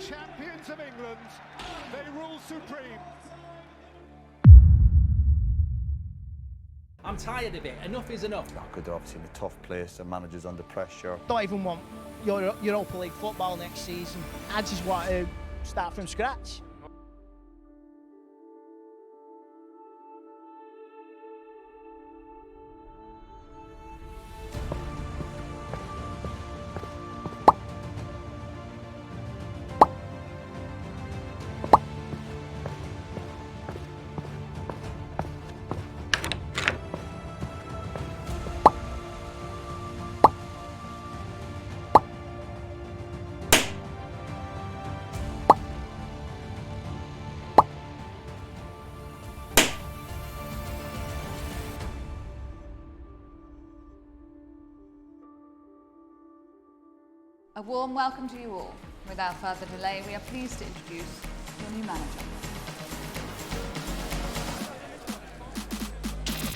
champions of England, they rule supreme. I'm tired of it. Enough is enough. Not good, obviously, in a tough place. The manager's under pressure. Don't even want Europa League football next season. I just want to start from scratch. A warm welcome to you all. Without further delay, we are pleased to introduce your new manager.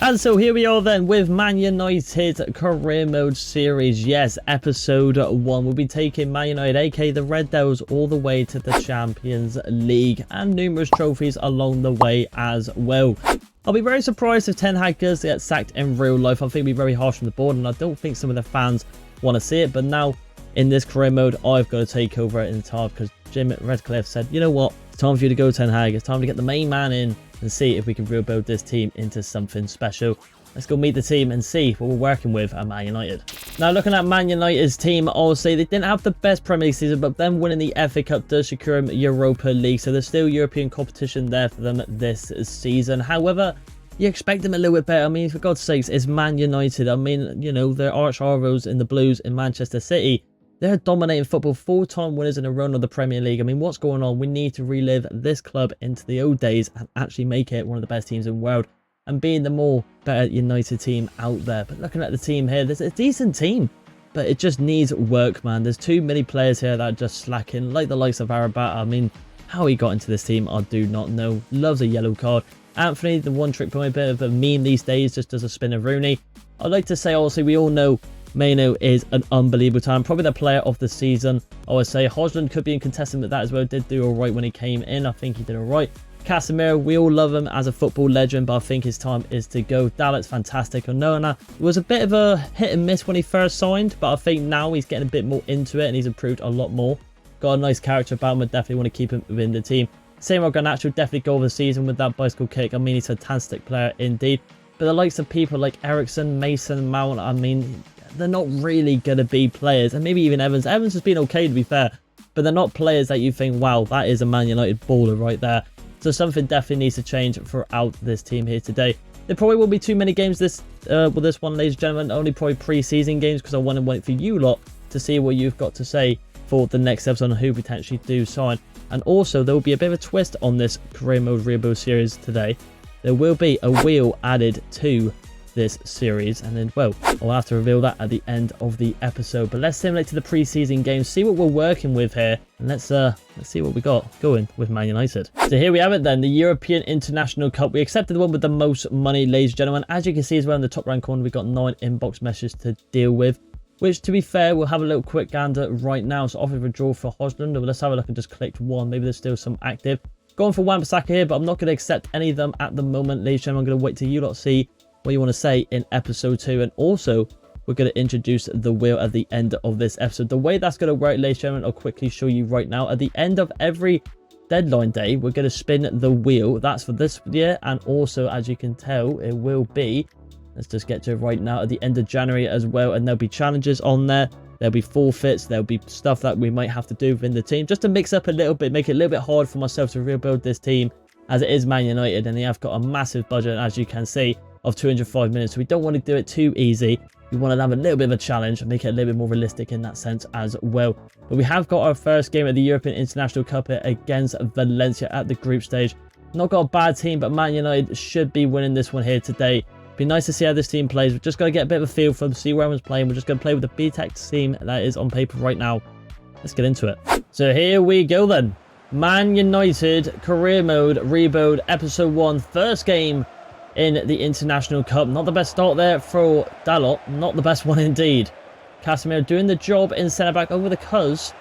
And so here we are then with Man United Career Mode Series. Yes, episode 1. We'll be taking Man United, aka the Red Devils, all the way to the Champions League and numerous trophies along the way as well. I'll be very surprised if Ten Hag does get sacked in real life. I think it'll be very harsh on the board, and I don't think some of the fans want to see it. But now, in this career mode, I've got to take over in time because Jim Redcliffe said, you know what, it's time for you to go, Ten Hag. It's time to get the main man in and see if we can rebuild this team into something special. Let's go meet the team and see what we're working with at Man United. Now, looking at Man United's team, obviously, they didn't have the best Premier League season, but them winning the FA Cup does secure them Europa League, so there's still European competition there for them this season. However, you expect them a little bit better. I mean, for God's sakes, it's Man United. I mean, you know, they're arch rivals in the Blues in Manchester City. They're dominating football, 4-time winners in a run of the Premier League. I mean, what's going on? We need to relive this club into the old days and actually make it one of the best teams in the world and being the more better United team out there. But looking at the team here, there's a decent team, but it just needs work, man. There's too many players here that are just slacking, like the likes of Arabat. I mean, how he got into this team, I do not know. Loves a yellow card. Anthony, the one-trick pony, bit of a meme these days, just does a spin of Rooney. I'd like to say, also, we all know Maino is an unbelievable time, probably the player of the season. I would say Hojlund could be in contestant with that as well. Did do all right when he came in. I think he did all right. Casemiro, we all love him as a football legend, but I think his time is to go. Dalot's fantastic. Onana was a bit of a hit and miss when he first signed, but I think now he's getting a bit more into it and he's improved a lot more. Got a nice character about him. I definitely want to keep him within the team. Same Garnacho, definitely goal of the season with that bicycle kick. I mean, he's a fantastic player indeed. But the likes of people like Ericsson, Mason, Mount, I mean, they're not really going to be players. And maybe even Evans. Evans has been okay, to be fair. But they're not players that you think, wow, that is a Man United baller right there. So something definitely needs to change throughout this team here today. There probably won't be too many games this one, ladies and gentlemen. Only probably pre-season games because I want to wait for you lot to see what you've got to say for the next episode on who potentially do sign. And also, there will be a bit of a twist on this Career Mode Rebuild series today. There will be a wheel added to this series, and then, well, I'll have to reveal that at the end of the episode. But let's simulate to the pre-season games, see what we're working with here, and let's see what we got going with Man United. So here we have it then, the European International Cup. We accepted the one with the most money, ladies and gentlemen. As you can see as well in the top right corner, we've got 9 inbox messages to deal with, which, to be fair, we'll have a little quick gander right now. So off with a draw for Hojlund. Let's have a look and just click one. Maybe there's still some active. Going for Wan-Bissaka here, but I'm not going to accept any of them at the moment, ladies and gentlemen. I'm going to wait till you lot see what you want to say in episode 2. And also, we're going to introduce the wheel at the end of this episode. The way that's going to work, ladies and gentlemen, I'll quickly show you right now. At the end of every deadline day, we're going to spin the wheel. That's for this year. And also, as you can tell, it will be, let's just get to it right now, at the end of January as well. And there'll be challenges on there. There'll be forfeits. There'll be stuff that we might have to do within the team just to mix up a little bit, make it a little bit hard for myself to rebuild this team, as it is Man United and they have got a massive budget, as you can see, of 205 minutes. So we don't want to do it too easy. We want to have a little bit of a challenge and make it a little bit more realistic in that sense as well. But we have got our first game at the European International Cup against Valencia at the group stage. Not got a bad team, but Man United should be winning this one here today. Be nice to see how this team plays. We're just going to get a bit of a feel for them, see where everyone's playing. We're just going to play with the B-Tech team that is on paper right now. Let's get into it. So here we go then. Man United Career Mode Rebuild Episode 1. First game in the International Cup. Not the best start there for Dalot. Not the best one indeed. Casemiro doing the job in centre-back over the Cuz.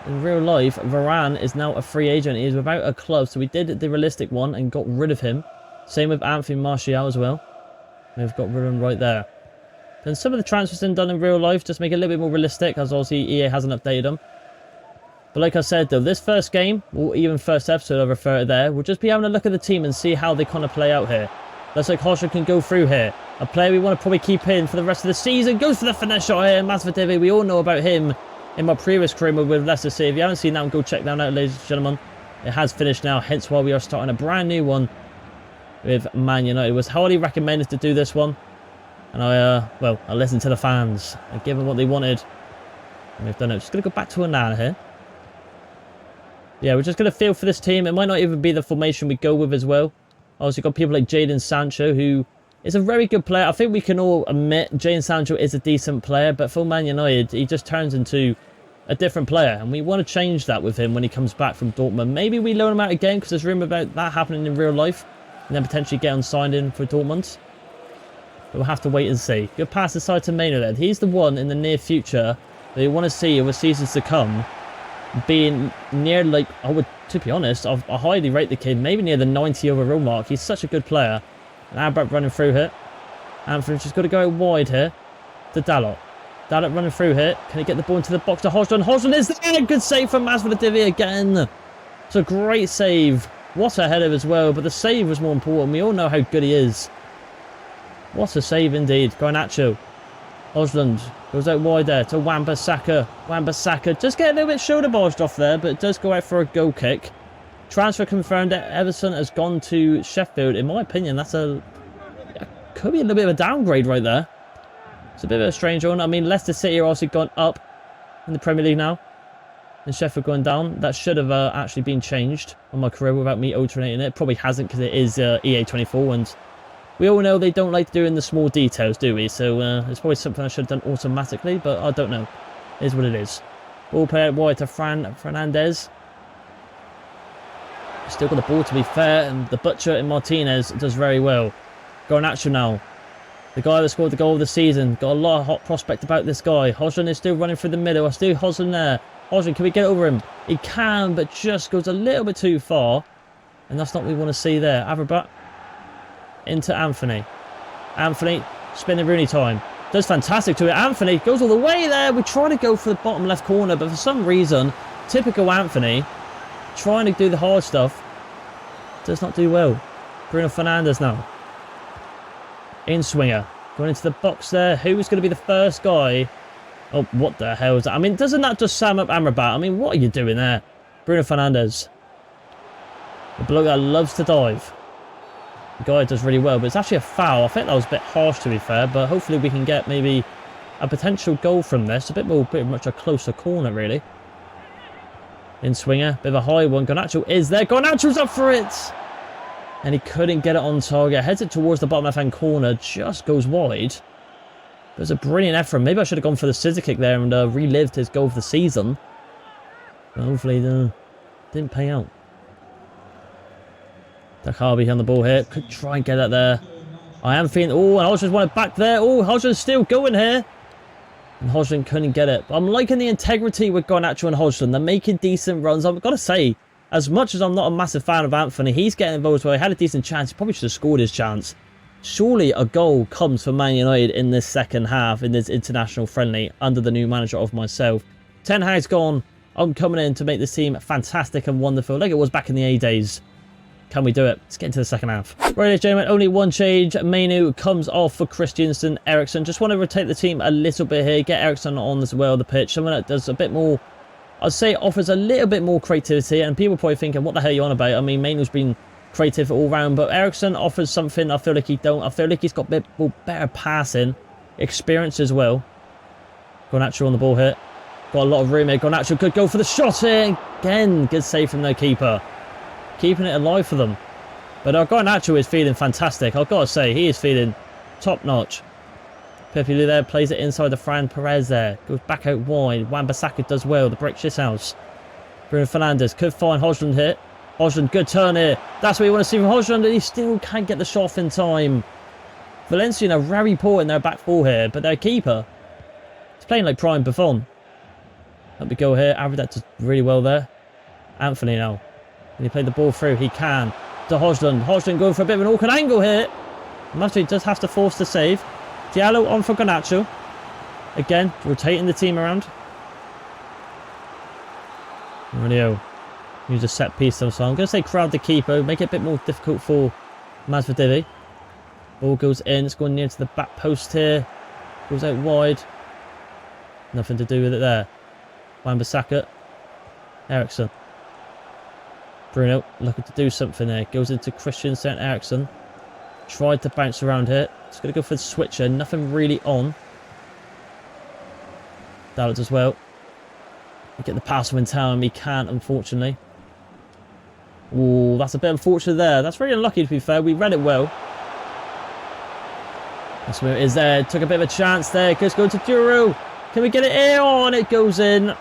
in real life, Varane is now a free agent. He is without a club, so we did the realistic one and got rid of him. Same with Anthony Martial as well. We've got rid of him right there. Then some of the transfers been done in real life, just make it a little bit more realistic, as obviously EA hasn't updated them. But like I said though, this first game, or even first episode I refer to there, we'll just be having a look at the team and see how they kind of play out here. Looks like Hosher can go through here. A player we want to probably keep in for the rest of the season. Goes for the finesse shot here. Masvidal, we all know about him in my previous career with Leicester City. If you haven't seen that one, go check that out, ladies and gentlemen. It has finished now, hence why we are starting a brand new one with Man United. It was highly recommended to do this one. And I listened to the fans. I gave them what they wanted. And we've done it. Just going to go back to Onana here. Yeah, we're just going to feel for this team. It might not even be the formation we go with as well. Obviously, got people like Jadon Sancho, who is a very good player. I think we can all admit Jadon Sancho is a decent player, but for Man United, he just turns into a different player. And we want to change that with him when he comes back from Dortmund. Maybe we loan him out again, because there's rumour about that happening in real life. And then potentially get him signed in for Dortmund. But we'll have to wait and see. Good pass aside to Maino then. He's the one in the near future that you want to see over seasons to come. Being near, like, to be honest, I highly rate the kid, maybe near the 90 overall mark. He's such a good player. And Albert running through here. Anthony's just got to go wide here to Dalot. Dalot running through here. Can he get the ball into the box to Hosdon? Hosdon is there! Good save from Masvidal again. It's a great save. What a header as well, but the save was more important. We all know how good he is. What a save indeed. Garnacho. Hosland goes out wide there to Wan-Bissaka. Wan-Bissaka just get a little bit shoulder barged off there, but it does go out for a goal kick. Transfer confirmed that Everton has gone to Sheffield. In my opinion, that's could be a little bit of a downgrade right there. It's a bit of a strange one. I mean, Leicester City are also gone up in the Premier League now. And Sheffield going down. That should have actually been changed on my career without me alternating it. Probably hasn't, because it is EA24 and we all know they don't like doing the small details, do we? So it's probably something I should have done automatically, but I don't know. It is what it is. Ball play out wide to Fernandez. Still got the ball, to be fair, and the butcher in Martinez does very well. Garnacho now. The guy that scored the goal of the season. Got a lot of hot prospect about this guy. Hosland is still running through the middle. I still Hosland there. Hosland, can we get over him? He can, but just goes a little bit too far. And that's not what we want to see there. Averbach. Into Anthony. Anthony, spinning Rooney time. Does fantastic to it. Anthony goes all the way there. We try to go for the bottom left corner, but for some reason, typical Anthony, trying to do the hard stuff, does not do well. Bruno Fernandes now. In swinger. Going into the box there. Who's going to be the first guy? Oh, what the hell is that? I mean, doesn't that just sum up Amrabat? I mean, what are you doing there? Bruno Fernandes. The bloke that loves to dive. The guy does really well, but it's actually a foul. I think that was a bit harsh, to be fair, but hopefully we can get maybe a potential goal from this. A bit much a closer corner, really. In swinger, bit of a high one. Garnacho is there. Garnacho's up for it! And he couldn't get it on target. Heads it towards the bottom left-hand corner. Just goes wide. It was a brilliant effort. Maybe I should have gone for the scissor kick there and relived his goal of the season. But hopefully it didn't pay out. Dakabi on the ball here. Could try and get it there. I am feeling... Oh, and Hodgson wanted back there. Oh, Hodgson's still going here. And Hodgson couldn't get it. But I'm liking the integrity with Garnacho and Hodgson. They're making decent runs. I've got to say, as much as I'm not a massive fan of Anthony, he's getting involved as well. He had a decent chance. He probably should have scored his chance. Surely a goal comes for Man United in this second half, in this international friendly, under the new manager of myself. Ten Hag's gone. I'm coming in to make this team fantastic and wonderful, like it was back in the A days. Can we do it? Let's get into the second half. Right, ladies and gentlemen, only one change. Mainu comes off for Christensen. Eriksen. Just want to rotate the team a little bit here. Get Eriksen on as well, the pitch. Someone that does a bit more, I'd say offers a little bit more creativity. And people are probably thinking, what the hell are you on about? I mean, Mainu's been creative all round, but Eriksen offers something I feel like he don't. I feel like he's got a bit more better passing experience as well. Garnacho on the ball here. Got a lot of room here. Garnacho could go for the shot here. Again, good save from their keeper. Keeping it alive for them. But Garnacho is feeling fantastic. I've got to say, he is feeling top notch. Pepe Lu there plays it inside the Fran Perez there. Goes back out wide. Wan-Bissaka does well. The brick shit house. Bruno Fernandes could find Hodgson here. Hodgson, good turn here. That's what you want to see from Hodgson. And he still can't get the shot off in time. Valencia are very poor in their back four here. But their keeper is playing like prime Buffon. Let me go here. Aberdeen does really well there. Anthony now. Can he play the ball through? He can. To Hodgson. Hodgson going for a bit of an awkward angle here. Matthew does have to force the save. Diallo on for Garnacho. Again, rotating the team around. Radio. Use a set piece though, so I'm going to say crowd the keeper. Make it a bit more difficult for Masvididi. Ball goes in. It's going near to the back post here. Goes out wide. Nothing to do with it there. Wan-Bissaka. Ericsson. Bruno looking to do something there. Goes into Christensen. Ericsson. Tried to bounce around here. It's going to go for the switcher. Nothing really on. Dallas as well. Get the pass from Town. He can't, unfortunately. Ooh, that's a bit unfortunate there. That's very unlucky, to be fair. We read it well. That's where it is there. Took a bit of a chance there. Just go to Duro. Can we get it in? Oh, and it goes in.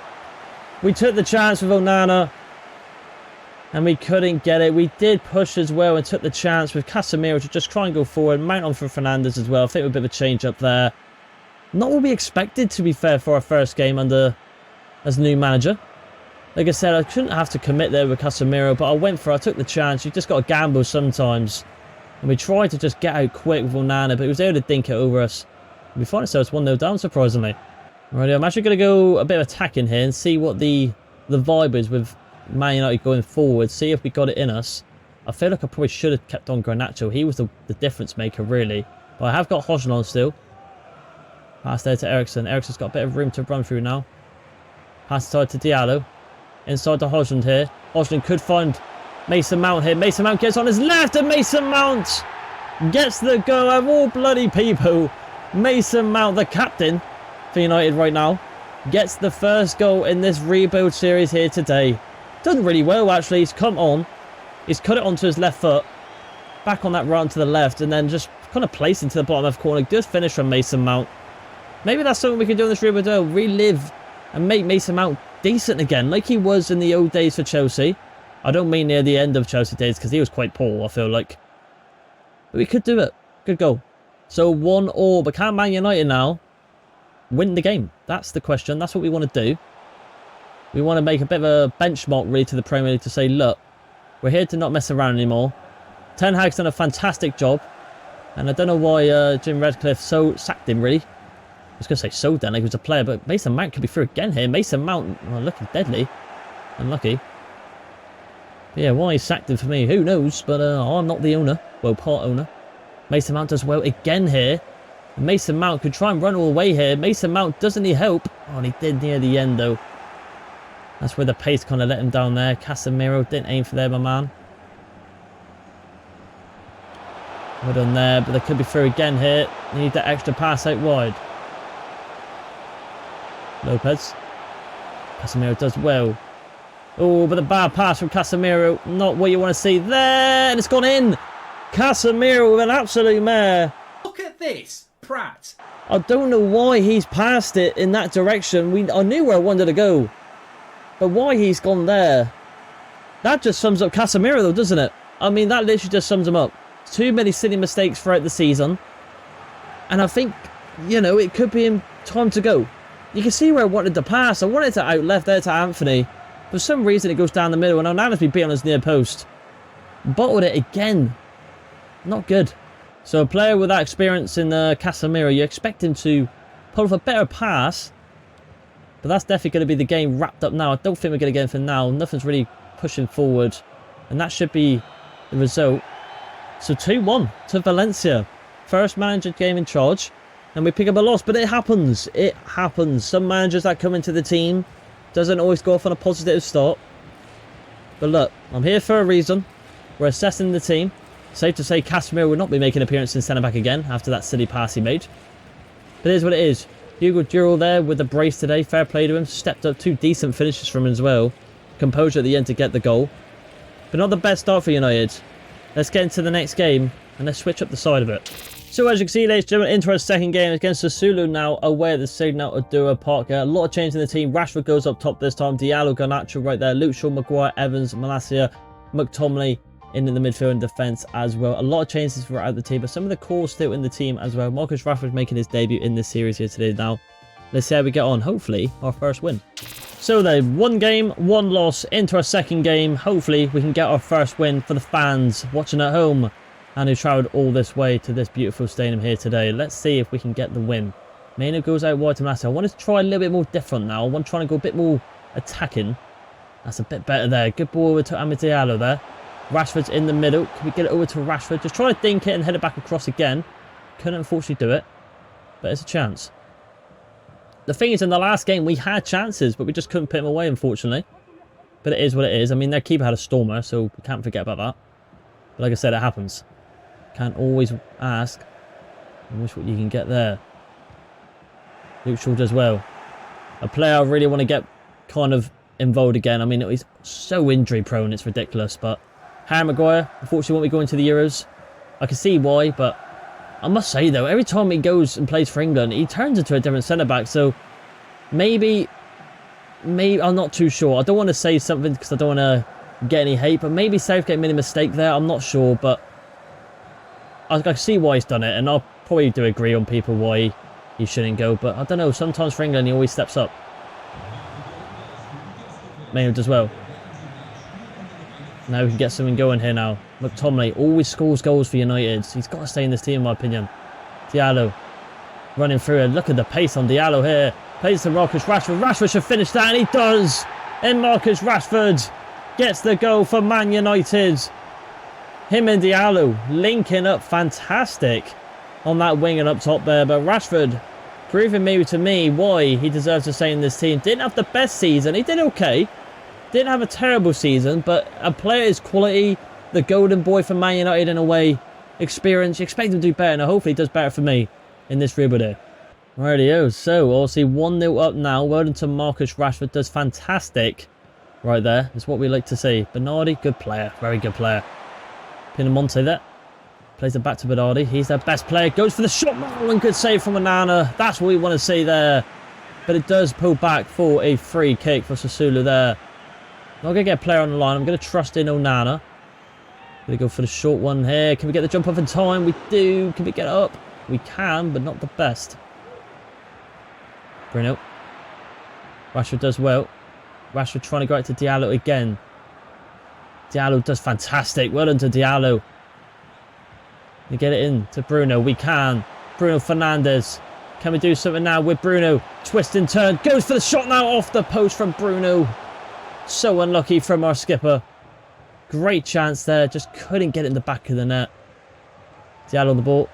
We took the chance with Onana. And we couldn't get it. We did push as well and took the chance with Casemiro to just try and go forward. Mount on for Fernandez as well. I think we're a bit of a change up there. Not what we expected, to be fair, for our first game under as new manager. Like I said, I shouldn't have to commit there with Casemiro, but I went for it. I took the chance. You just got to gamble sometimes. And we tried to just get out quick with Onana, but he was able to dink it over us. And we find ourselves 1-0 down, surprisingly. Alrighty, I'm actually going to go a bit of attacking here and see what the vibe is with Man United going forward. See if we got it in us. I feel like I probably should have kept on Garnacho. He was the difference maker, really. But I have got Hodgson on still. Pass there to Ericsson. Ericsson's got a bit of room to run through now. Pass aside to Diallo. Inside to Hodgson here. Hodgson could find Mason Mount here. Mason Mount gets on his left and Mason Mount gets the goal of all bloody people. Mason Mount, the captain for United right now, gets the first goal in this rebuild series here today. Done really well, actually. He's come on. He's cut it onto his left foot. Back on that run to the left and then just kind of placed into the bottom left corner. Good finish from Mason Mount. Maybe that's something we can do in this rebuild. Relive and make Mason Mount decent again, like he was in the old days for Chelsea. I don't mean near the end of Chelsea days, because he was quite poor, I feel like. But we could do it. Good goal. So 1-1, but can Man United now win the game? That's the question. That's what we want to do. We want to make a bit of a benchmark, really, to the Premier League to say, look, we're here to not mess around anymore. Ten Hag's done a fantastic job. And I don't know why Jim Radcliffe sacked him, really. I was going to say so then, like he was a player, but Mason Mount could be through again here. Mason Mount, well, looking deadly. Unlucky. But yeah, why he sacked him for me, who knows? But I'm not the owner. Well, part owner. Mason Mount does well again here. Mason Mount could try and run all the way here. Mason Mount doesn't need help. Oh, and he did near the end, though. That's where the pace kind of let him down there. Casemiro didn't aim for there, my man. Well done there, but they could be through again here. They need that extra pass out wide. Lopez. Casemiro does well. Oh, but the bad pass from Casemiro. Not what you want to see there. And it's gone in. Casemiro with an absolute mare. Look at this, Pratt. I don't know why he's passed it in that direction. I knew where I wanted to go. But why he's gone there. That just sums up Casemiro though, doesn't it? I mean, that literally just sums him up. Too many silly mistakes throughout the season. And I think, you know, it could be him time to go. You can see where I wanted to pass. I wanted to out left there to Anthony. For some reason, it goes down the middle, and Onana's been beat on his near post. Bottled it again. Not good. So a player with that experience in Casemiro, you expect him to pull off a better pass. But that's definitely going to be the game wrapped up now. I don't think we're going to get anything now. Nothing's really pushing forward. And that should be the result. So 2-1 to Valencia. First manager game in charge. And we pick up a loss, but it happens. It happens. Some managers that come into the team doesn't always go off on a positive start. But look, I'm here for a reason. We're assessing the team. Safe to say Casemiro will not be making an appearance in centre-back again after that silly pass he made. But here's what it is. Hugo Duro there with the brace today. Fair play to him. Stepped up 2 decent finishes from him as well. Composure at the end to get the goal. But not the best start for United. Let's get into the next game and let's switch up the side of it. So as you can see, ladies and gentlemen, into our second game against Sassuolo now, away at the Signal Iduna Park. A lot of change in the team. Rashford goes up top this time. Diallo, Garnacho right there. Luke Shaw, Maguire, Evans, Malacia, McTominay in the midfield and defence as well. A lot of changes throughout the team, but some of the core still in the team as well. Marcus Rashford making his debut in this series here today now. Let's see how we get on. Hopefully, our first win. So then, one game, one loss into our second game. Hopefully we can get our first win for the fans watching at home and who travelled all this way to this beautiful stadium here today. Let's see if we can get the win. Maino goes out wide to Massey. I want to try a little bit more different now. I want to try and go a bit more attacking. That's a bit better there. Good ball over to Amad Diallo there. Rashford's in the middle. Can we get it over to Rashford? Just try to dink it and head it back across again. Couldn't unfortunately do it, but it's a chance. The thing is, in the last game, we had chances, but we just couldn't put them away, unfortunately. But it is what it is. I mean, their keeper had a stormer, so we can't forget about that. But like I said, it happens. Can't always ask. I wish what you can get there. Luke Shaw does well. A player I really want to get kind of involved again. I mean, he's so injury prone, it's ridiculous. But Harry Maguire, unfortunately, won't be going to the Euros. I can see why, but I must say, though, every time he goes and plays for England, he turns into a different centre-back. So maybe I'm not too sure. I don't want to say something because I don't want to get any hate, but maybe Southgate made a mistake there. I'm not sure, but I can see why he's done it, and I'll probably do agree on people why he shouldn't go. But I don't know, sometimes for England, he always steps up. Maynard does well. Now we can get something going here now. McTominay always scores goals for United. He's got to stay in this team, in my opinion. Diallo running through it. Look at the pace on Diallo here. Plays to Marcus Rashford. Rashford should finish that, and he does. And Marcus Rashford gets the goal for Man United. Him and Diallo linking up fantastic on that wing and up top there. But Rashford proving maybe to me why he deserves to stay in this team. Didn't have the best season. He did okay. Didn't have a terrible season, but a player is quality. The golden boy for Man United in a way. Experience. You expect him to do better, and hopefully he does better for me in this rebuild here. Rightio. So, obviously 1-0 up now. Well done to Marcus Rashford. Does fantastic right there. It's what we like to see. Bernardi, good player. Very good player. Pinamonte there. Plays it back to Bernardi. He's their best player. Goes for the shot. Oh, and good save from Onana. That's what we want to see there. But it does pull back for a free kick for Sassuolo there. Not going to get a player on the line. I'm going to trust in Onana. Going to go for the short one here. Can we get the jump off in time? We do. Can we get up? We can, but not the best. Bruno. Rashford does well. Rashford trying to go out to Diallo again. Diallo does fantastic. Well done to Diallo. We get it in to Bruno. We can. Bruno Fernandes. Can we do something now with Bruno? Twist and turn. Goes for the shot now off the post from Bruno. So unlucky from our skipper. Great chance there. Just couldn't get it in the back of the net. Diallo on the ball.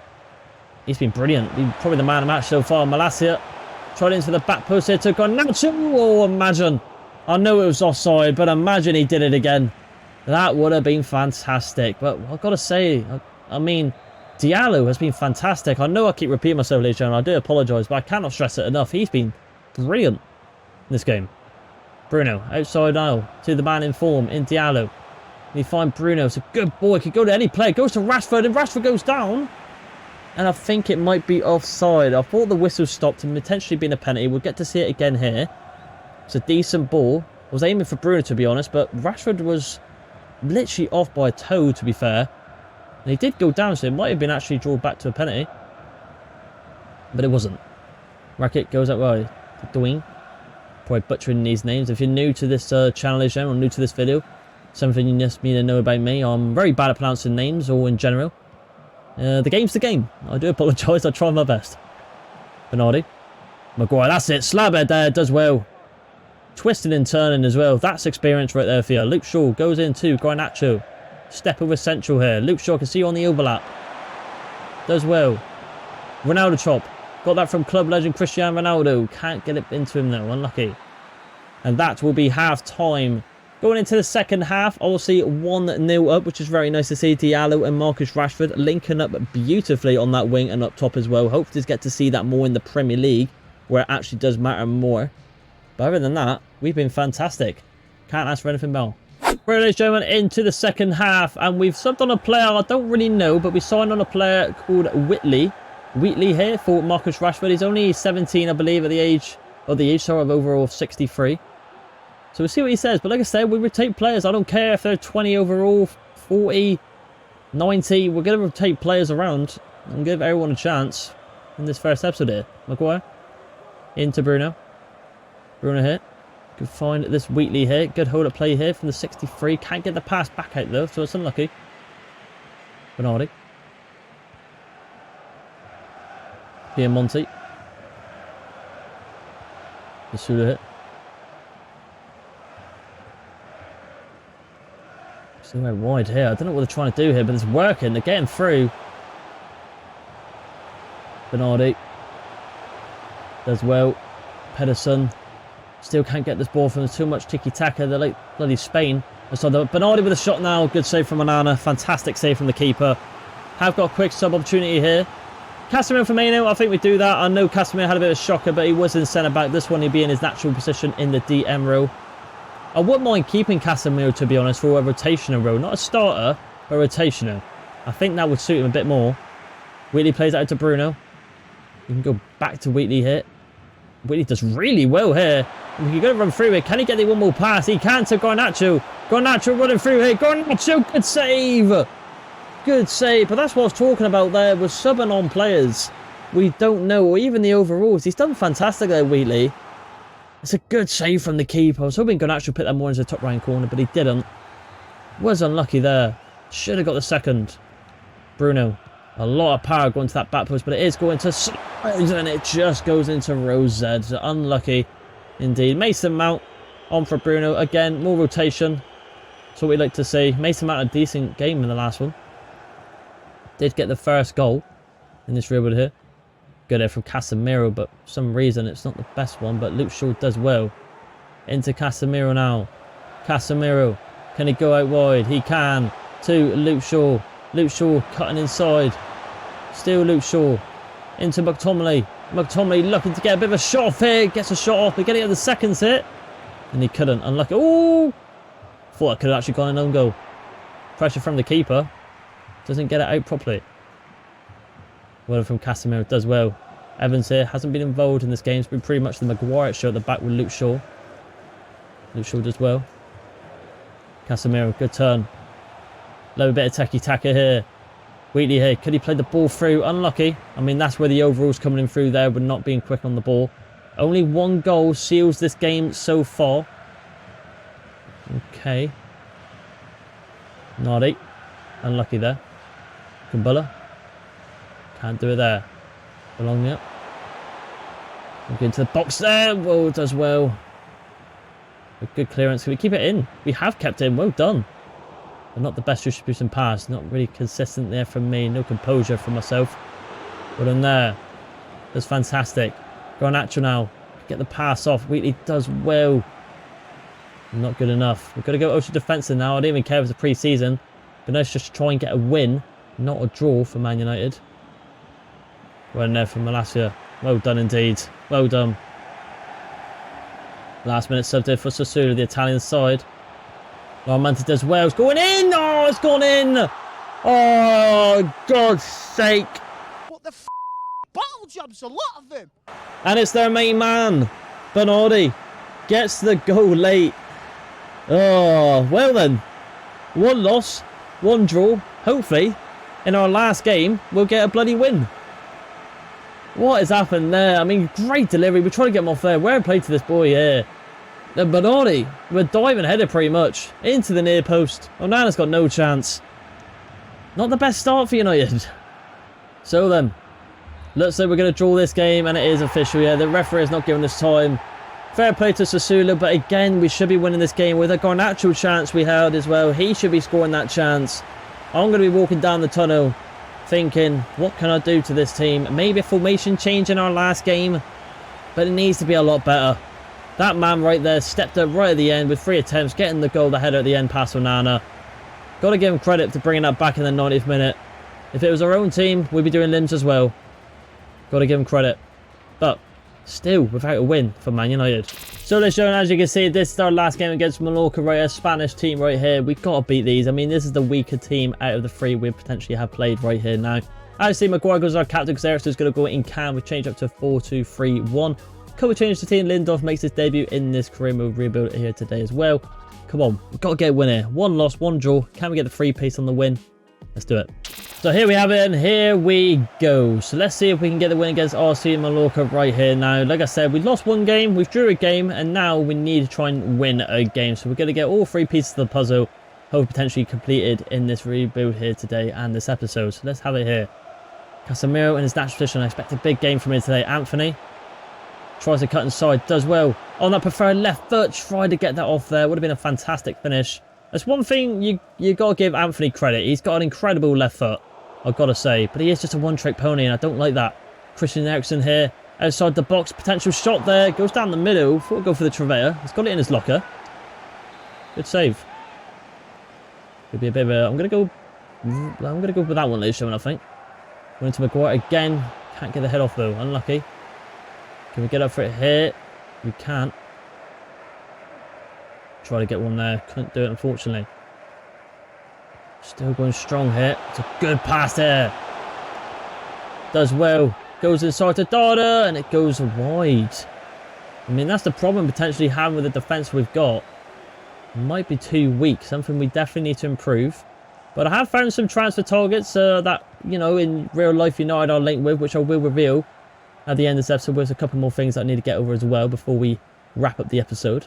He's been brilliant. He's probably the man of the match so far. Malacia tried into the back post here. Took on Nacho. Oh, imagine. I know it was offside, but imagine he did it again. That would have been fantastic. But I've got to say, I mean, Diallo has been fantastic. I know I keep repeating myself, ladies and gentlemen. I do apologise, but I cannot stress it enough. He's been brilliant in this game. Bruno, outside now, to the man in form, in Diallo. We find Bruno, it's a good boy, could go to any player, goes to Rashford, and Rashford goes down. And I think it might be offside. I thought the whistle stopped and potentially been a penalty. We'll get to see it again here. It's a decent ball. I was aiming for Bruno, to be honest, but Rashford was literally off by a toe, to be fair. And he did go down, so it might have been actually drawn back to a penalty. But it wasn't. Racket goes up wide to Dwayne. Probably butchering these names. If you're new to this channel, or new to this video, something you just need to know about me. I'm very bad at pronouncing names, or in general. The game's the game. I do apologise. I try my best. Bernardi. Maguire, that's it. Slab head there. Does well. Twisting and turning as well. That's experience right there for you. Luke Shaw goes in too. Garnacho. Step over central here. Luke Shaw, can see you on the overlap. Does well. Ronaldo chop. Got that from club legend Cristiano Ronaldo. Can't get it into him though. Unlucky. And that will be half time. Going into the second half, obviously 1-0 up, which is very nice to see. Diallo and Marcus Rashford linking up beautifully on that wing and up top as well. Hope to get to see that more in the Premier League, where it actually does matter more. But other than that, we've been fantastic. Can't ask for anything more. Right, ladies and gentlemen, into the second half, and we've subbed on a player I don't really know, but we signed on a player called Wheatley here for Marcus Rashford. He's only 17, I believe, at the age of overall 63. So we'll see what he says. But like I said, we rotate players. I don't care if they're 20 overall, 40, 90. We're going to rotate players around and give everyone a chance in this first episode here. Maguire into Bruno. Bruno here. Good find this Wheatley here. Good hold up play here from the 63. Can't get the pass back out though, so it's unlucky. Bernardi. Monte. The Sula hit. So they're wide here. I don't know what they're trying to do here, but it's working. They're getting through. Bernardi. Does well. Pedersen. Still can't get this ball from. There's too much tiki-taka. They're like bloody Spain. So Bernardi with a shot now. Good save from Onana. Fantastic save from the keeper. Have got a quick sub opportunity here. Casemiro for Firmino. I think we do that. I know Casemiro had a bit of a shocker, but he was in centre-back. This one he'd be in his natural position in the DM role. I wouldn't mind keeping Casemiro, to be honest, for a rotational role. Not a starter, but a rotational. I think that would suit him a bit more. Wheatley plays it out to Bruno. You can go back to Wheatley here. Wheatley does really well here. He's going to run through it. Can he get the one more pass? He can to Garnacho. Garnacho running through here. Garnacho, good save. Good save. But that's what I was talking about there. We're subbing on players we don't know, or even the overalls. He's done fantastic there, Wheatley. It's a good save from the keeper. I was hoping Garnacho put that more into the top right corner, but he didn't. Was unlucky there. Should have got the second. Bruno. A lot of power going to that back post, but it is going to sides, and it just goes into row Z. Unlucky indeed. Mason Mount on for Bruno. Again, more rotation. That's what we like to see. Mason Mount a decent game in the last one. Did get the first goal in this rearward here. Good there from Casemiro, but for some reason it's not the best one, but Luke Shaw does well. Into Casemiro now. Casemiro. Can he go out wide? He can. To Luke Shaw. Luke Shaw cutting inside. Still Luke Shaw. Into McTominay. McTominay looking to get a bit of a shot off here. Gets a shot off. We're getting at the seconds hit. And he couldn't. Unlucky. Oh! Thought that could have actually gone an own goal. Pressure from the keeper. Doesn't get it out properly. Well from Casemiro. Does well. Evans here hasn't been involved in this game. It's been pretty much the Maguire show at the back with Luke Shaw. Luke Shaw does well. Casemiro. Good turn. Little bit of tiki-taka here. Wheatley here. Could he play the ball through? Unlucky. I mean, that's where the overall's coming in through there with not being quick on the ball. Only one goal seals this game so far. Okay. Nardi. Unlucky there. Kumbula. Can't do it there. Along the up. Looking into the box there. Whoa, does well. A good clearance. Can we keep it in? We have kept it in. Well done. But not the best distribution pass. Not really consistent there from me. No composure from myself. But in there. That's fantastic. Garnacho now. Get the pass off. Wheatley does well. Not good enough. We've got to go ultra defensive now. I don't even care if it's a pre-season. But let's just try and get a win. Not a draw for Man United. Well in there from Malacia. Well done indeed. Well done. Last minute subbed in for Sassuolo, the Italian side. Manta does well. It's going in. Oh, it's gone in. Oh, God's sake. What the f***? Bottle jobs, a lot of them. And it's their main man. Bernardi gets the goal late. Oh, well then. One loss, one draw. Hopefully, in our last game, we'll get a bloody win. What has happened there? I mean, great delivery. We're trying to get him off there. Where play to this boy here. The Bernardi, we're diving header pretty much. Into the near post. Onana's got no chance. Not the best start for United. So then, looks like we're going to draw this game, and it is official. Yeah, the referee is not giving us time. Fair play to Sassuolo, but again, we should be winning this game with a Garnacho chance we held as well. He should be scoring that chance. I'm going to be walking down the tunnel thinking, what can I do to this team? Maybe a formation change in our last game, but it needs to be a lot better. That man right there stepped up right at the end with 3 attempts, getting the goal, the header at the end past Onana. Got to give him credit for bringing that back in the 90th minute. If it was our own team, we'd be doing limbs as well. Got to give him credit. But still, without a win for Man United. So let's show, and as you can see, this is our last game against Mallorca, right? A Spanish team right here. We've got to beat these. I mean, this is the weaker team out of the 3 we potentially have played right here now. As you see, Maguire goes our captain because Ericsson's going to go in can. We've changed up to 4-2-3-1. Couple changes to team. Lindelof makes his debut in this career mode rebuild here today as well. Come on, we've got to get a win here. 1 loss, 1 draw. Can we get the 3 piece on the win? Let's do it. So here we have it, and here we go. So let's see if we can get the win against RC Mallorca right here now. Like I said, we lost one game, we've drew a game, and now we need to try and win a game. So we're going to get all 3 pieces of the puzzle, hopefully potentially completed in this rebuild here today and this episode. So let's have it here. Casemiro in his natural position. I expect a big game from him today. Anthony tries to cut inside, does well. On that preferred left foot, tried to get that off there. Would have been a fantastic finish. That's one thing you got to give Anthony credit. He's got an incredible left foot, I've got to say. But he is just a one-trick pony, and I don't like that. Christian Eriksen here, outside the box. Potential shot there. Goes down the middle. Thought we'd go for the Trevea. He's got it in his locker. Good save. Could be a bit of a... I'm going to go with that one, ladies and gentlemen, I think. Going to Maguire again. Can't get the head off, though. Unlucky. Can we get up for it here? We can't. Try to get one there. Couldn't do it, unfortunately. Still going strong here. It's a good pass there. Does well. Goes inside to Dada, and it goes wide. I mean, that's the problem potentially having with the defence we've got. Might be too weak. Something we definitely need to improve. But I have found some transfer targets that, you know, in real life United are linked with, which I will reveal at the end of this episode. There's a couple more things that I need to get over as well before we wrap up the episode.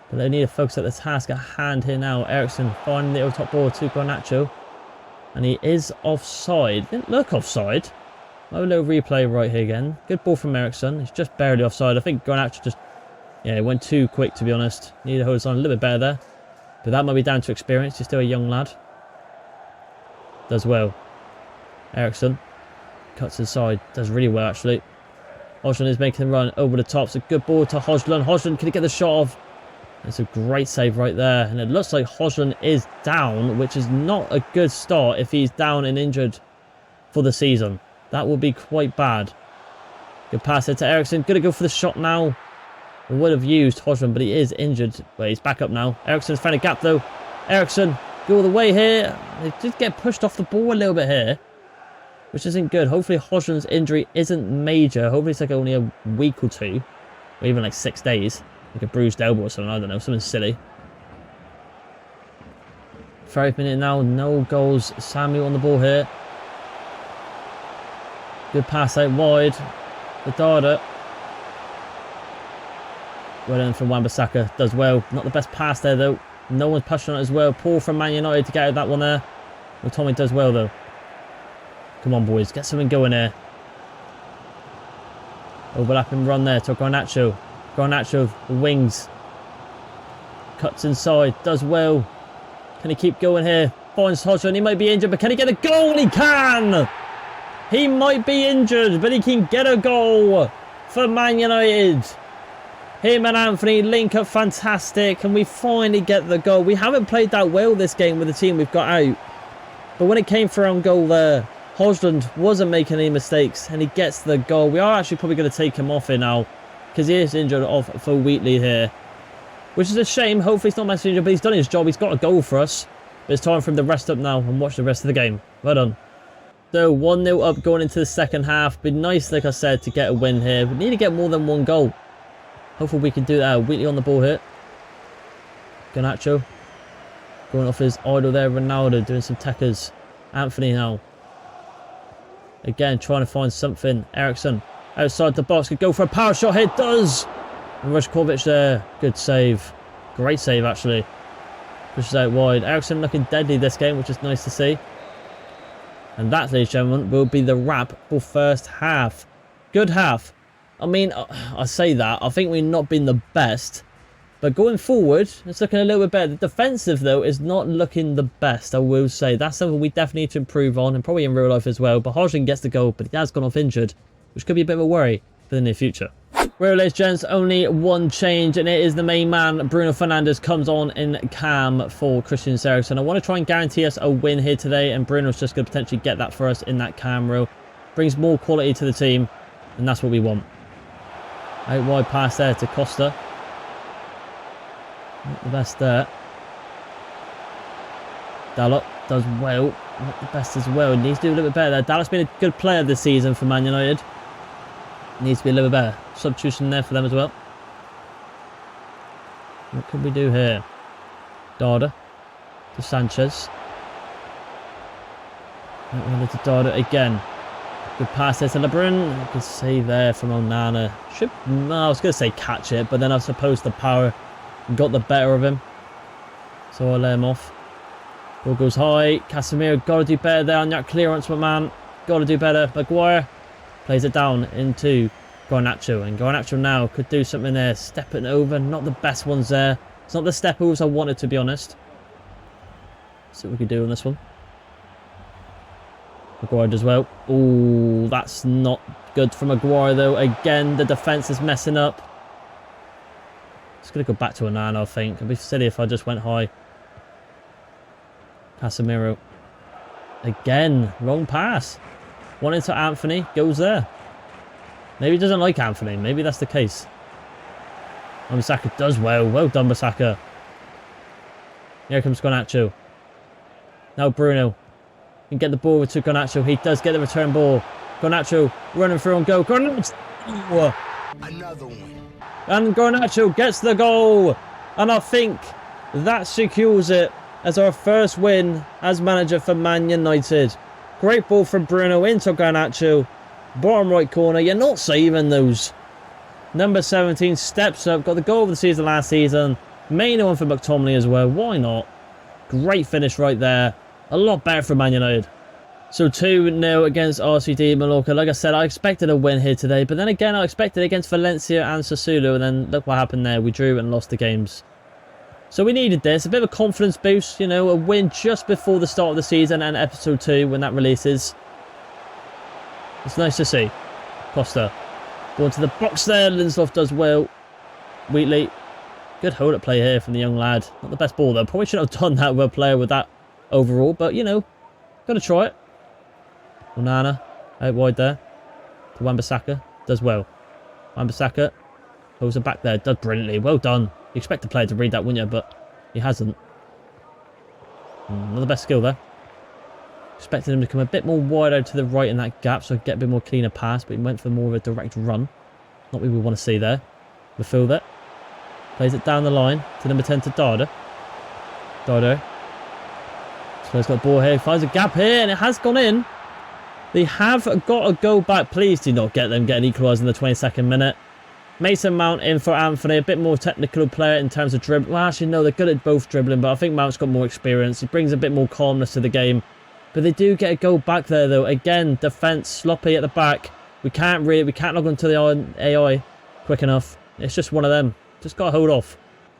But they need to focus at the task at hand here now. Eriksen finding the over top ball to Garnacho. And he is offside. Didn't look offside. Have a little replay right here again. Good ball from Eriksen. He's just barely offside. I think Garnacho just... yeah, it went too quick, to be honest. Need to hold us on a little bit better there. But that might be down to experience. He's still a young lad. Does well. Eriksen cuts inside. Does really well, actually. Hojlund is making the run over the top. It's a good ball to Hojlund. Hojlund, can he get the shot off? It's a great save right there. And it looks like Hojlund is down, which is not a good start if he's down and injured for the season. That would be quite bad. Good pass here to Eriksen. Gonna go for the shot now. I would have used Hojlund, but he is injured. Well, he's back up now. Eriksen's found a gap though. Eriksen, go all the way here. They did get pushed off the ball a little bit here, which isn't good. Hopefully Hojlund's injury isn't major. Hopefully it's like only a week or 2. Or even like 6 days. Like a bruised elbow or something, I don't know, something silly. 30th minute now, no goals. Samuel on the ball here. Good pass out wide. The Dada. Well done from Wan-Bissaka, does well. Not the best pass there though. No one's pushing on it as well. Poor from Man United to get out that one there. Well, Tommy does well though. Come on boys, get something going there. Overlapping run there to Garnacho. Garnacho, the wings. Cuts inside, does well. Can he keep going here? Finds Hojlund, he might be injured, but can he get a goal? He can! He might be injured, but he can get a goal for Man United. Him and Anthony link up fantastic, and we finally get the goal. We haven't played that well this game with the team we've got out. But when it came for our own goal there, Hojlund wasn't making any mistakes, and he gets the goal. We are actually probably going to take him off here now, because he is injured off for Wheatley here. Which is a shame. Hopefully he's not massively injured, but he's done his job. He's got a goal for us. But it's time for him to rest up now and watch the rest of the game. Well done. So 1-0 up going into the second half. Be nice, like I said, to get a win here. We need to get more than 1 goal. Hopefully we can do that. Wheatley on the ball here. Garnacho. Going off his idol there. Ronaldo doing some techers. Anthony now. Again, trying to find something. Eriksen. Outside the box, could go for a power shot here, does! And Rashkovic there, good save. Great save actually. Pushes out wide. Eriksen looking deadly this game, which is nice to see. And that, ladies and gentlemen, will be the wrap for first half. Good half. I mean, I say that, I think we've not been the best. But going forward, it's looking a little bit better. The defensive, though, is not looking the best, I will say. That's something we definitely need to improve on, and probably in real life as well. But Hojlund gets the goal, but he has gone off injured, which could be a bit of a worry for the near future. Well, ladies and gents, only one change, and it is the main man, Bruno Fernandes, comes on in cam for Christian Eriksen. I want to try and guarantee us a win here today, and Bruno's just going to potentially get that for us in that cam row. Brings more quality to the team, and that's what we want. Out wide pass there to Costa. Not the best there. Dalot does well. Not the best as well. Needs to do a little bit better there. Dalot's been a good player this season for Man United. Needs to be a little bit better. Substitution there for them as well. What can we do here? Dada to Sanchez. To Dada again. Good pass there to LeBrun. Good save there from Onana. I was going to say catch it, but then I suppose the power got the better of him. So I'll let him off. Ball goes high. Casemiro got to do better there on that clearance, my man. Got to do better. Maguire plays it down into Garnacho. And Garnacho now could do something there. Stepping over. Not the best ones there. It's not the step overs I wanted, to be honest. See what we can do on this one. Maguire does well. Oh, that's not good for Maguire, though. Again, the defence is messing up. It's going to go back to Onana, I think. It'd be silly if I just went high. Casemiro. Again, wrong pass. One into Anthony. Goes there. Maybe he doesn't like Anthony. Maybe that's the case. Bissaka does well. Well done, Bissaka. Here comes Garnacho. Now Bruno. Can get the ball with to Garnacho. He does get the return ball. Garnacho running through and go. Garnacho. Another one. And Garnacho gets the goal. And I think that secures it as our first win as manager for Man United. Great ball from Bruno into Garnacho. Bottom right corner. You're not saving those. Number 17 steps up. Got the goal of the season last season. Main one for McTominay as well. Why not? Great finish right there. A lot better for Man United. So 2-0 against RCD Mallorca. Like I said, I expected a win here today. But then again, I expected against Valencia and Sassuolo. And then look what happened there. We drew and lost the games. So we needed this. A bit of a confidence boost. You know, a win just before the start of the season and episode 2 when that releases. It's nice to see. Costa. Going to the box there. Lindelof does well. Wheatley. Good hold-up play here from the young lad. Not the best ball though. Probably should have done that well player with that overall. But, you know, got to try it. Onana. Out wide there. To Wan-Bissaka. Does well. Wan-Bissaka. Pulls it back there. Does brilliantly. Well done. You expect the player to read that, wouldn't you? But he hasn't. Not the best skill there. Expected him to come a bit more wide out to the right in that gap so I get a bit more cleaner pass. But he went for more of a direct run. Not what we want to see there. Midfield it. Plays it down the line to number 10 to Dada. Dada. So he's got the ball here. Finds a gap here and it has gone in. They have got to go back. Please do not get them getting equalised in the 22nd minute. Mason Mount in for Anthony. A bit more technical player in terms of dribbling. Well, actually, no, they're good at both dribbling, but I think Mount's got more experience. He brings a bit more calmness to the game. But they do get a goal back there, though. Again, defence sloppy at the back. We can't log onto the AI quick enough. It's just one of them. Just got to hold off.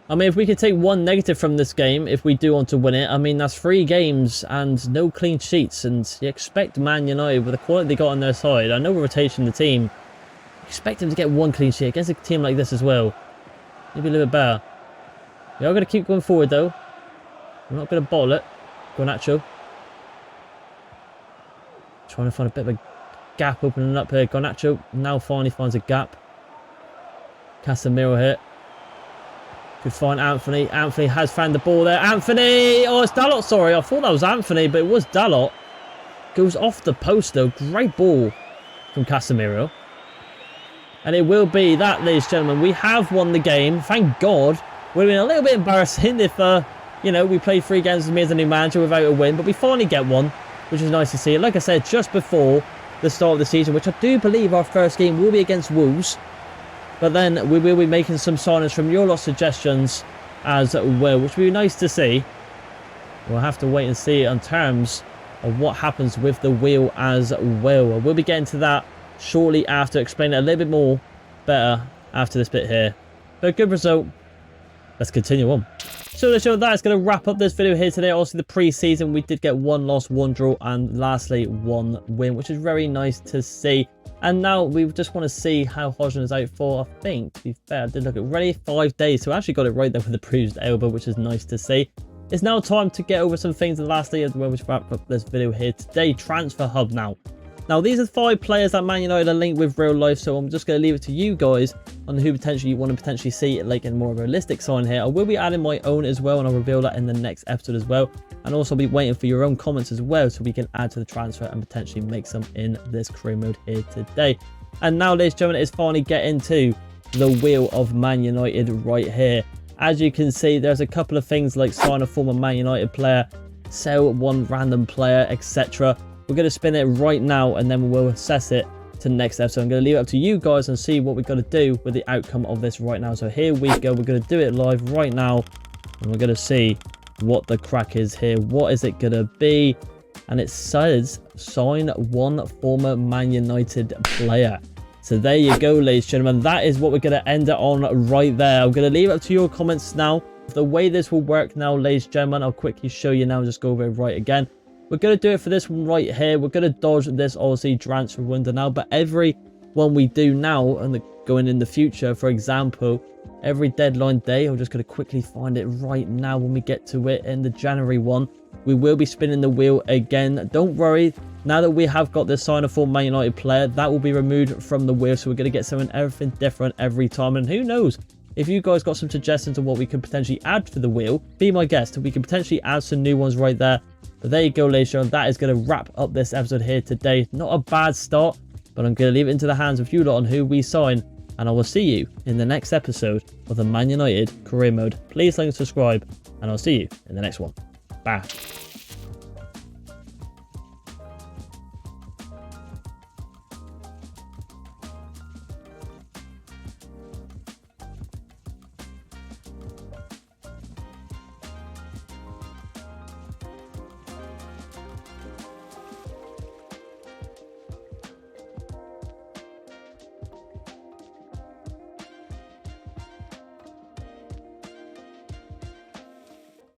I mean, if we could take one negative from this game, if we do want to win it, I mean, that's 3 games and no clean sheets. And you expect Man United, with the quality they got on their side, I know we're rotating the team, expect them to get 1 clean sheet against a team like this as well. Maybe a little bit better. We are going to keep going forward, though. We're not going to bottle it. Garnacho. Trying to find a bit of a gap opening up here. Garnacho now finally finds a gap. Casemiro here. Could find Anthony. Anthony has found the ball there. Anthony! Oh, it's Dalot, sorry. I thought that was Anthony, but it was Dalot. Goes off the post, though. Great ball from Casemiro. And it will be that, ladies and gentlemen. We have won the game. Thank God. Would have been a little bit embarrassing if, you know, we played 3 games with me as a new manager without a win. But we finally get one, which is nice to see. Like I said, just before the start of the season, which I do believe our first game will be against Wolves. But then we will be making some signings from your lot suggestions as well, which will be nice to see. We'll have to wait and see in terms of what happens with the wheel as well. We'll be getting to that shortly after, explaining it a little bit more better after this bit here. But a good result. Let's continue on. So that is going to wrap up this video here today. Also, the pre-season, we did get 1 loss, 1 draw, and lastly 1 win, which is very nice to see. And now we just want to see how Hodgson is out for, I think, to be fair, I did look at ready 5 days. So I actually got it right there with the bruised elbow, which is nice to see. It's now time to get over some things in the last day as well, which wrap up this video here today. Transfer Hub now. Now, these are 5 players that Man United are linked with real life, so I'm just going to leave it to you guys on who potentially you want to potentially see like in more of a realistic sign here. I will be adding my own as well, and I'll reveal that in the next episode as well. And also be waiting for your own comments as well, so we can add to the transfer and potentially make some in this career mode here today. And now, ladies and gentlemen, it's finally getting to the wheel of Man United right here. As you can see, there's a couple of things like sign a former Man United player, sell 1 random player, etc. We're going to spin it right now, and then we'll assess it to the next episode. I'm going to leave it up to you guys and see what we're going to do with the outcome of this right now. So here we go. We're going to do it live right now, and we're going to see what the crack is here. What is it going to be? And it says sign one former Man United player. So there you go, ladies and gentlemen. That is what we're going to end it on right there. I'm going to leave it up to your comments now. The way this will work now, ladies and gentlemen, I'll quickly show you now. Just go over it right again. We're going to do it for this one right here. We're going to dodge this, obviously, transfer window now. But every one we do now and going in the future, for example, every deadline day, I'm just going to quickly find it right now when we get to it in the January one. We will be spinning the wheel again. Don't worry. Now that we have got this sign for Man United player, that will be removed from the wheel. So we're going to get something everything different every time. And who knows, if you guys got some suggestions on what we could potentially add for the wheel, be my guest. We can potentially add some new ones right there. But there you go, ladies and gentlemen. That is going to wrap up this episode here today. Not a bad start, but I'm going to leave it into the hands of you lot on who we sign. And I will see you in the next episode of the Man United Career Mode. Please like and subscribe, and I'll see you in the next one. Bye.